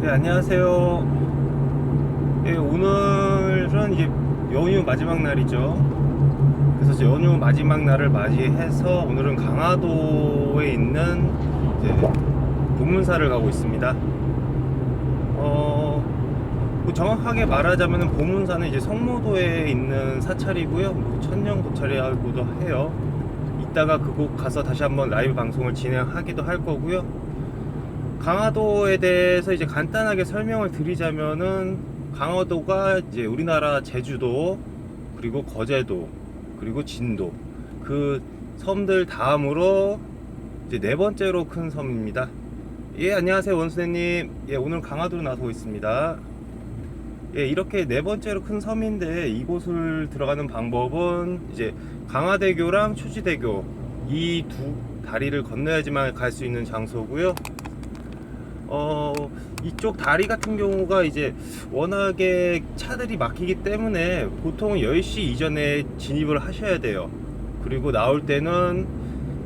네, 안녕하세요. 예, 오늘은 이제 연휴 마지막 날이죠. 그래서 이제 연휴 마지막 날을 맞이해서 오늘은 강화도에 있는 이제 보문사를 가고 있습니다. 뭐 정확하게 말하자면 보문사는 이제 성모도에 있는 사찰이고요. 뭐 천령 도찰이라고도 해요. 이따가 그곳 가서 다시 한번 라이브 방송을 진행하기도 할 거고요. 강화도에 대해서 이제 간단하게 설명을 드리자면은, 강화도가 이제 우리나라 제주도, 그리고 거제도, 그리고 진도, 그 섬들 다음으로 이제 네 번째로 큰 섬입니다. 예, 안녕하세요, 원수님. 예, 오늘 강화도로 나서고 있습니다. 예, 이렇게 네 번째로 큰 섬인데, 이곳을 들어가는 방법은 이제 강화대교랑 초지대교, 이 두 다리를 건너야지만 갈 수 있는 장소고요. 이쪽 다리 같은 경우가 이제 워낙에 차들이 막히기 때문에 보통 10시 이전에 진입을 하셔야 돼요. 그리고 나올 때는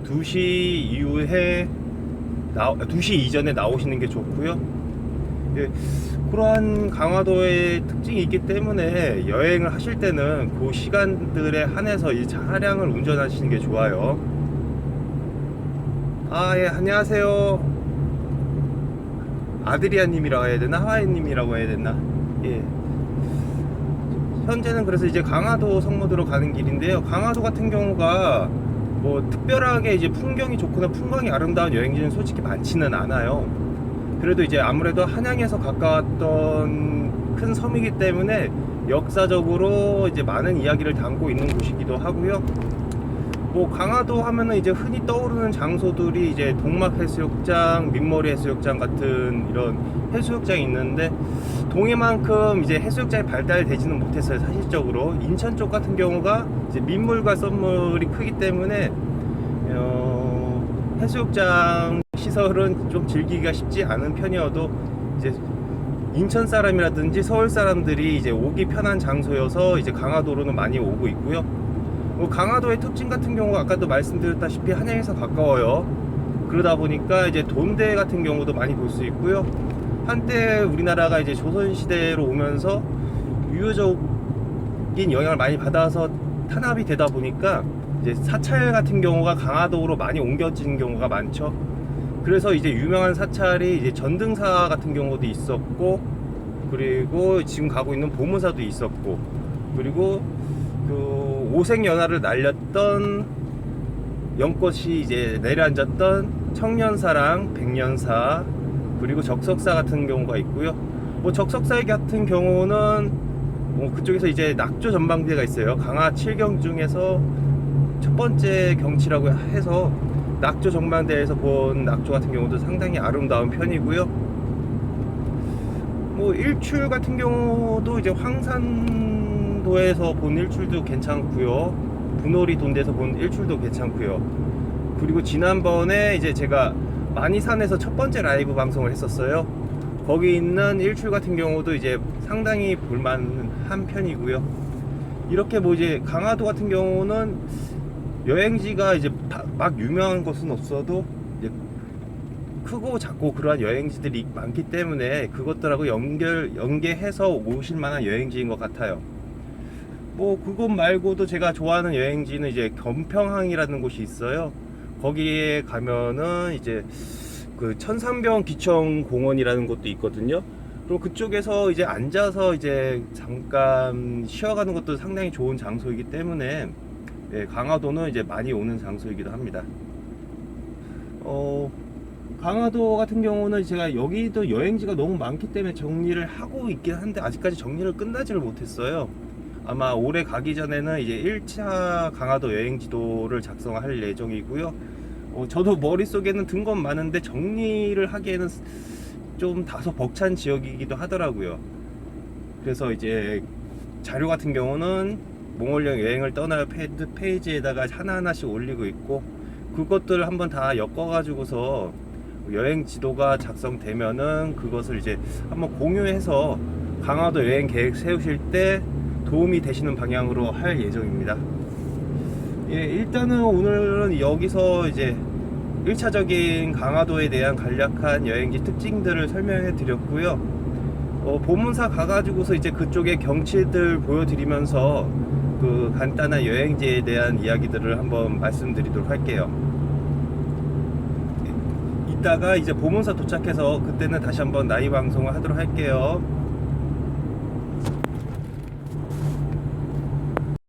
2시 이후에 2시 이전에 나오시는 게 좋고요. 예, 그러한 강화도의 특징이 있기 때문에 여행을 하실 때는 그 시간들에 한해서 이 차량을 운전하시는 게 좋아요. 아, 예, 안녕하세요. 아드리아님이라고 해야 되나, 하와이님이라고 해야 되나. 예, 현재는 그래서 이제 강화도 성모도로 가는 길인데요. 강화도 같은 경우가 뭐 특별하게 이제 풍경이 좋거나 풍광이 아름다운 여행지는 솔직히 많지는 않아요. 그래도 이제 아무래도 한양에서 가까웠던 큰 섬이기 때문에 역사적으로 이제 많은 이야기를 담고 있는 곳이기도 하고요. 뭐 강화도 하면은 이제 흔히 떠오르는 장소들이 이제 동막해수욕장, 민머리 해수욕장 같은 이런 해수욕장이 있는데, 동해만큼 이제 해수욕장이 발달되지는 못했어요. 사실적으로 인천 쪽 같은 경우가 이제 민물과 썰물이 크기 때문에 해수욕장 시설은 좀 즐기기가 쉽지 않은 편이어도, 이제 인천 사람이라든지 서울 사람들이 이제 오기 편한 장소여서 이제 강화도로는 많이 오고 있고요. 강화도의 특징 같은 경우가 아까도 말씀드렸다시피 한양에서 가까워요. 그러다 보니까 이제 돈대 같은 경우도 많이 볼 수 있고요. 한때 우리나라가 이제 조선시대로 오면서 유효적인 영향을 많이 받아서 탄압이 되다 보니까 이제 사찰 같은 경우가 강화도로 많이 옮겨지는 경우가 많죠. 그래서 이제 유명한 사찰이 이제 전등사 같은 경우도 있었고, 그리고 지금 가고 있는 보문사도 있었고, 그리고 그 오색연화를 날렸던 연꽃이 이제 내려앉았던 청년사랑 백년사, 그리고 적석사 같은 경우가 있고요. 뭐 적석사 같은 경우는 뭐 그쪽에서 이제 낙조 전망대가 있어요. 강화 7경 중에서 첫 번째 경치라고 해서 낙조 전망대에서 본 낙조 같은 경우도 상당히 아름다운 편이고요. 뭐 일출 같은 경우도 이제 황산도에서 본 일출도 괜찮고요. 분오리 돈대에서 본 일출도 괜찮고요. 그리고 지난번에 이제 제가 만이산에서 첫 번째 라이브 방송을 했었어요. 거기 있는 일출 같은 경우도 이제 상당히 볼만한 편이고요. 이렇게 뭐 이제 강화도 같은 경우는 여행지가 이제 막 유명한 곳은 없어도 이제 크고 작고 그러한 여행지들이 많기 때문에 그것들하고 연계해서 오실 만한 여행지인 것 같아요. 뭐 그것 말고도 제가 좋아하는 여행지는 이제 견평항이라는 곳이 있어요. 거기에 가면은 이제 그 천상병 기청 공원이라는 곳도 있거든요. 그리고 그쪽에서 이제 앉아서 이제 잠깐 쉬어가는 것도 상당히 좋은 장소이기 때문에, 예, 강화도는 이제 많이 오는 장소이기도 합니다. 강화도 같은 경우는 제가 여기도 여행지가 너무 많기 때문에 정리를 하고 있긴 한데 아직까지 정리를 끝나지를 못했어요. 아마 올해 가기 전에는 이제 1차 강화도 여행지도를 작성할 예정이고요. 저도 머릿속에는 든 건 많은데 정리를 하기에는 좀 다소 벅찬 지역이기도 하더라고요. 그래서 이제 자료 같은 경우는 몽골령 여행을 떠나요 페이지에다가 하나하나씩 올리고 있고, 그것들을 한번 다 엮어가지고서 여행 지도가 작성되면은 그것을 이제 한번 공유해서 강화도 여행 계획 세우실 때 도움이 되시는 방향으로 할 예정입니다. 예, 일단은 오늘은 여기서 이제 1차적인 강화도에 대한 간략한 여행지 특징들을 설명해 드렸고요. 보문사 가가지고서 이제 그쪽의 경치들 보여드리면서 그 간단한 여행지에 대한 이야기들을 한번 말씀드리도록 할게요. 이따가 이제 보문사 도착해서 그때는 다시 한번 라이브 방송을 하도록 할게요.